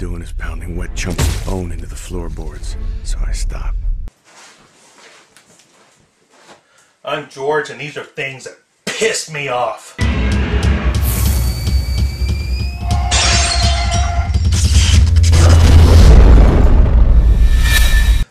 doing is pounding wet chunks of bone into the floorboards, so I stop. I'm George, and these are things that piss me off.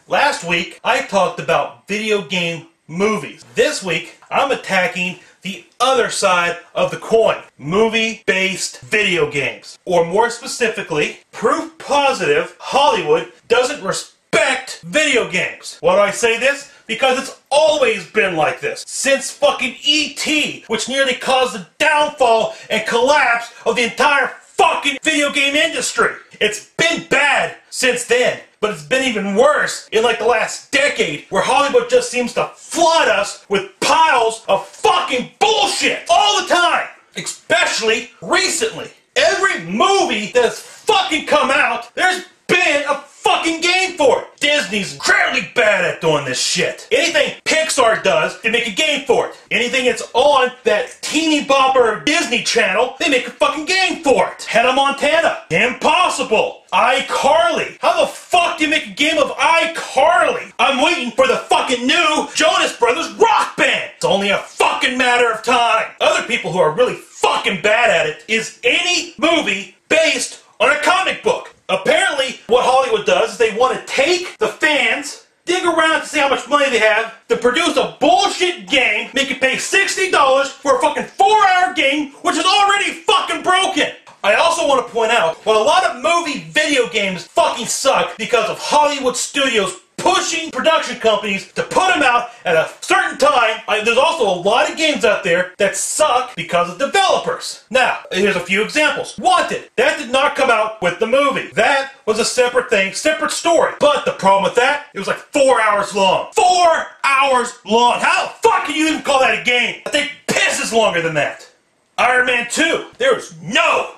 Last week, I talked about video game movies. This week, I'm attacking the other side of the coin. Movie-based video games. Or more specifically, proof positive Hollywood doesn't respect video games. Why do I say this? Because it's always been like this. Since fucking E.T., which nearly caused the downfall and collapse of the entire fucking video game industry. It's been bad since then, but it's been even worse in like the last decade, where Hollywood just seems to flood us with piles of fucking bullshit all the time. Especially recently. Every movie that's fucking come out, there's been a fucking game for it. Disney's incredibly bad at doing this shit. Anything Pixar does, they make a game for it. Anything that's on that teeny bopper Disney Channel, they make a fucking game for it. Hannah Montana. Impossible. iCarly. How the fuck do you make a game of iCarly? I'm waiting for the fucking new Jonas Brothers rock band. It's only a fucking matter of time. Other people who are really fucking bad at it is any movie based on a comic book. Apparently, what Hollywood does is they want to take the fans, dig around to see how much money they have, to produce a bullshit game, make you pay $60 for a fucking 4-hour game, which is already fucking broken. I also want to point out, while a lot of movie video games fucking suck because of Hollywood studios pushing production companies to put them out at a certain time, there's also a lot of games out there that suck because of developers. Now, here's a few examples. Wanted. That did not come out with the movie. That was a separate thing, separate story. But the problem with that, it was like 4 hours long. 4 hours long! How the fuck can you even call that a game? I think piss is longer than that. Iron Man 2. There's no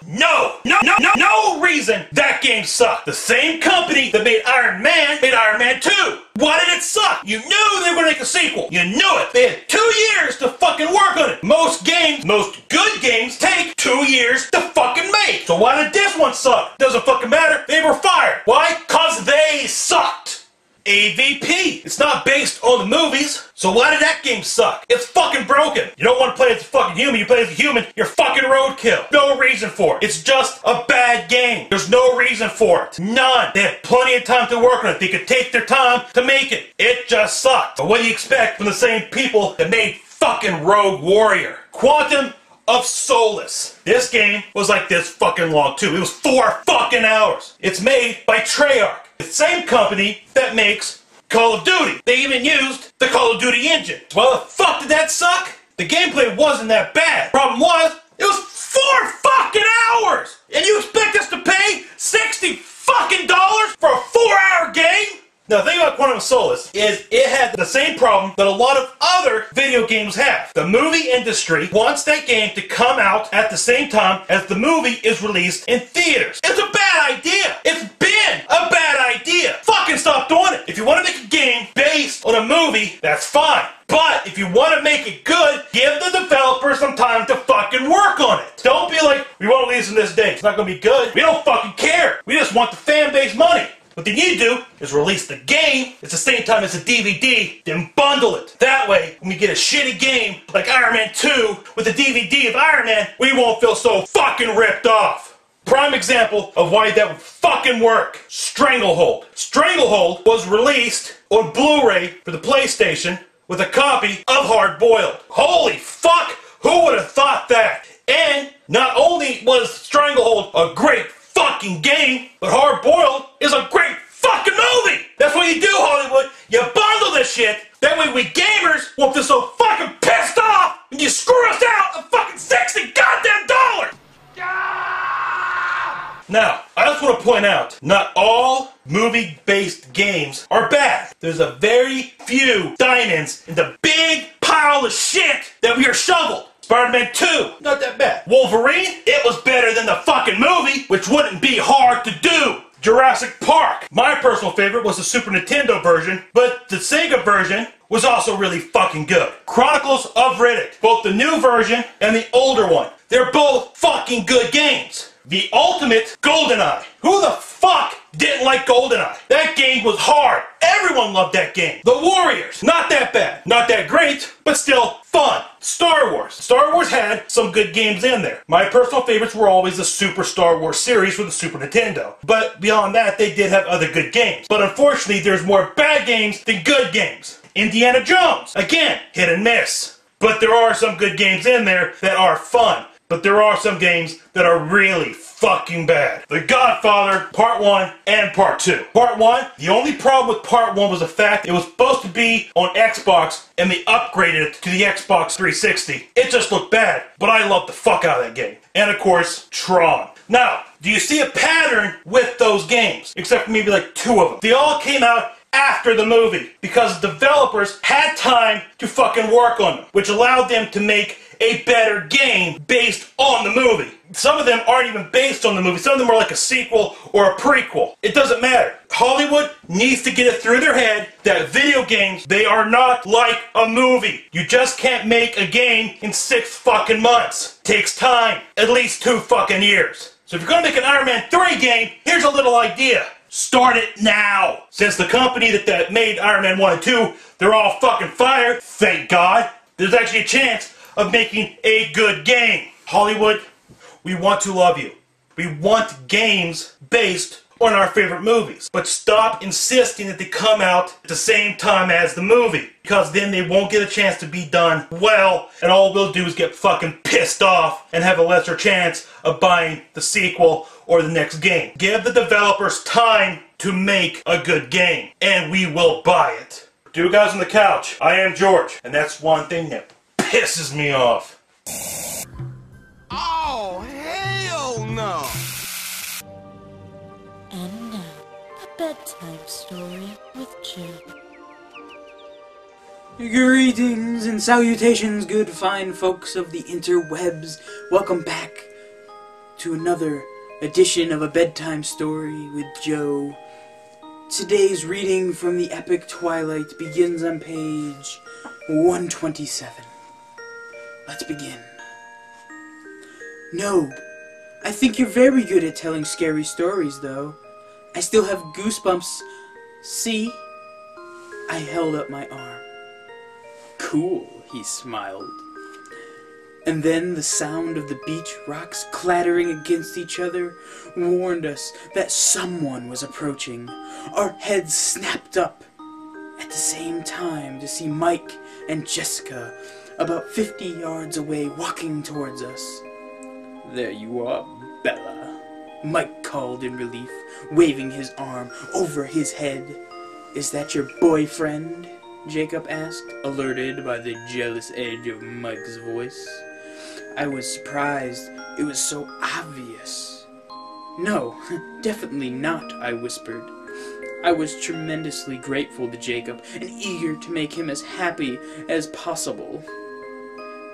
reason that game sucked. The same company that made Iron Man 2. Why did it suck? You knew they were going to make a sequel. You knew it. They had 2 years to fucking work on it. Most games, most good games, take 2 years to fucking make. So why did this one suck? Doesn't fucking matter. They were fired. Why? Cause they sucked. AVP. It's not based on the movies, so why did that game suck? It's fucking broken. You don't want to play as a fucking human, you play as a human, you're fucking roadkill. No reason for it. It's just a bad game. There's no reason for it. None. They had plenty of time to work on it. They could take their time to make it. It just sucked. But what do you expect from the same people that made fucking Rogue Warrior? Quantum of Solace. This game was like this fucking long too. It was 4 fucking hours. It's made by Treyarch. The same company that makes Call of Duty. They even used the Call of Duty engine. Well, the fuck did that suck? The gameplay wasn't that bad. Problem was, it was 4 fucking hours! And you expect us to pay $60 fucking dollars for a 4-hour game? Now, the thing about Quantum of Solace is it had the same problem that a lot of other video games have. The movie industry wants that game to come out at the same time as the movie is released in theaters. It's a bad idea. It's been a bad idea. Fucking stop doing it. If you want to make a game based on a movie, that's fine. But if you want to make it good, give the developer some time to fucking work on it. Don't be like, we won't release on this date. It's not going to be good. We don't fucking care. We just want the fan base money. What they need to do is release the game at the same time as a DVD, then bundle it. That way, when we get a shitty game like Iron Man 2 with a DVD of Iron Man, we won't feel so fucking ripped off. Prime example of why that would fucking work. Stranglehold. Stranglehold was released on Blu-ray for the PlayStation with a copy of Hard Boiled. Holy fuck! Who would have thought that? And not only was Stranglehold a great fucking game, but Hard Boiled is a great fucking movie! That's what you do, Hollywood. You bundle this shit. That way we gamers won't feel so fucking pissed off and you screw us out of fucking $60 goddamn dollars! Now, I just want to point out, not all movie-based games are bad. There's a very few diamonds in the big pile of shit that we are shoveled. Spider-Man 2, not that bad. Wolverine, it was better than the fucking movie, which wouldn't be hard to do. Jurassic Park. My personal favorite was the Super Nintendo version, but the Sega version was also really fucking good. Chronicles of Riddick, both the new version and the older one. They're both fucking good games. The ultimate GoldenEye. Who the fuck didn't like GoldenEye? That game was hard. Everyone loved that game. The Warriors. Not that bad. Not that great, but still fun. Star Wars. Star Wars had some good games in there. My personal favorites were always the Super Star Wars series for the Super Nintendo. But beyond that, they did have other good games. But unfortunately, there's more bad games than good games. Indiana Jones. Again, hit and miss. But there are some good games in there that are fun. But there are some games that are really fucking bad. The Godfather, Part 1 and Part 2. Part 1, the only problem with Part 1 was the fact it was supposed to be on Xbox and they upgraded it to the Xbox 360. It just looked bad, but I loved the fuck out of that game. And of course, Tron. Now, do you see a pattern with those games? Except for maybe like 2 of them. They all came out after the movie because developers had time to fucking work on them, which allowed them to make a better game based on the movie. Some of them aren't even based on the movie. Some of them are like a sequel or a prequel. It doesn't matter. Hollywood needs to get it through their head that video games, they are not like a movie. You just can't make a game in 6 fucking months. Takes time. At least 2 fucking years. So if you're gonna make an Iron Man 3 game, here's a little idea. Start it now. Since the company that made Iron Man 1 and 2, they're all fucking fired, thank God, there's actually a chance of making a good game. Hollywood, we want to love you. We want games based on our favorite movies. But stop insisting that they come out at the same time as the movie. Because then they won't get a chance to be done well, and all we'll do is get fucking pissed off and have a lesser chance of buying the sequel or the next game. Give the developers time to make a good game, and we will buy it. 2 guys on the couch, I am George, and that's one thing that pisses me off. Oh, hell no! And now, a bedtime story with Joe. Greetings and salutations, good fine folks of the interwebs. Welcome back to another edition of A Bedtime Story with Joe. Today's reading from the epic Twilight begins on page 127. Let's begin. No, I think you're very good at telling scary stories, though. I still have goosebumps. See? I held up my arm. Cool, he smiled. And then the sound of the beach rocks clattering against each other warned us that someone was approaching. Our heads snapped up at the same time to see Mike and Jessica about 50 yards away walking towards us. There you are, Bella, Mike called in relief, waving his arm over his head. Is that your boyfriend? Jacob asked, alerted by the jealous edge of Mike's voice. I was surprised. It was so obvious. No, definitely not, I whispered. I was tremendously grateful to Jacob and eager to make him as happy as possible.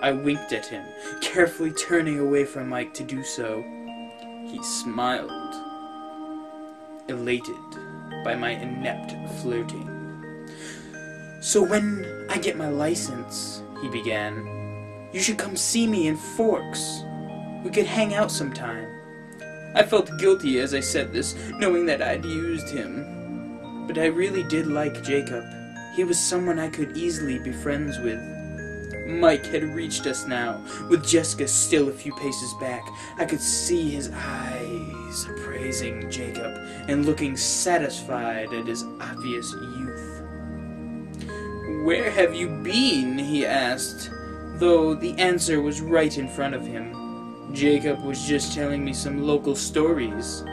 I winked at him, carefully turning away from Mike to do so. He smiled, elated by my inept flirting. So when I get my license, he began, you should come see me in Forks. We could hang out sometime. I felt guilty as I said this, knowing that I'd used him. But I really did like Jacob. He was someone I could easily be friends with. Mike had reached us now, with Jessica still a few paces back. I could see his eyes appraising Jacob and looking satisfied at his obvious youth. Where have you been? He asked, though the answer was right in front of him. Jacob was just telling me some local stories.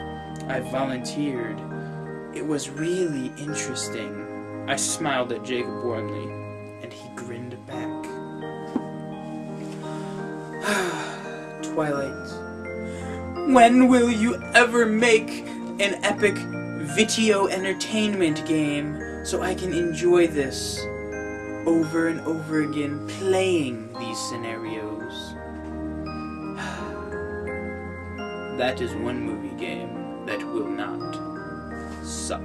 I volunteered. It was really interesting. I smiled at Jacob warmly, and he grinned back. Twilight. When will you ever make an epic video entertainment game so I can enjoy this over and over again, playing these scenarios? That is one movie game that will not suck.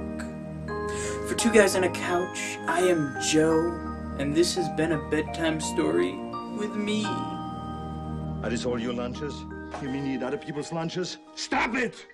For 2 Guys on a Couch, I am Joe, and this has been a bedtime story with me. Are this all your lunches? You mean you eat other people's lunches? Stop it!